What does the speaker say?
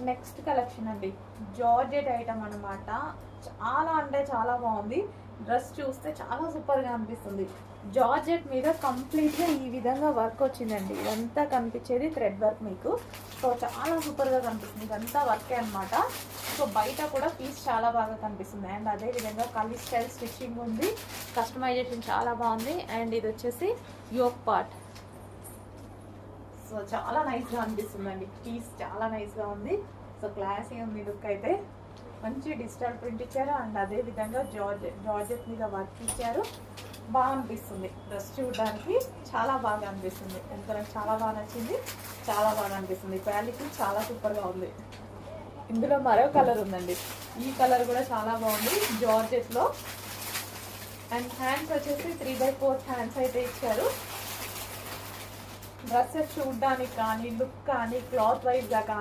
Next collection అండి, georgette item అనమాట. చాలా అంటే చాలా బాగుంది. డ్రెస్ చూస్తే చాలా సూపర్గా అనిపిస్తుంది. జార్జెట్ మీద కంప్లీట్గా ఈ విధంగా వర్క్ వచ్చిందండి. ఇదంతా కనిపించేది థ్రెడ్ వర్క్ మీకు. సో చాలా సూపర్గా కనిపిస్తుంది. ఇదంతా వర్కే అనమాట. సో బయట కూడా పీస్ చాలా బాగా కనిపిస్తుంది. అండ్ అదేవిధంగా కలీ స్టైల్ స్టిచ్చింగ్ ఉంది. కస్టమైజేషన్ చాలా బాగుంది. అండ్ ఇది వచ్చేసి యోక్ పార్ట్. సో చాలా నైస్గా అనిపిస్తుందండి. పీస్ చాలా నైస్గా ఉంది. సో క్లాసీ ఉంది లుక్ అయితే. మంచి డిజిటల్ ప్రింట్ ఇచ్చారు. అండ్ అదేవిధంగా జార్జెట్ మీద వర్క్ ఇచ్చారు. బాగా అనిపిస్తుంది. డ్రెస్ చూడడానికి చాలా బాగా అనిపిస్తుంది. ఎందుకంటే చాలా బాగా నచ్చింది. చాలా బాగా అనిపిస్తుంది. క్వాలిటీ చాలా సూపర్గా ఉంది. ఇందులో మరో కలర్ ఉందండి. ఈ కలర్ కూడా చాలా బాగుంది జార్జెట్లో. అండ్ హ్యాండ్స్ వచ్చేసి 3/4 హ్యాండ్స్ అయితే ఇచ్చారు. డ్రెస్సెస్ చూడడానికి కానీ, లుక్ కానీ, క్లాత్ వైజ్గా కానీ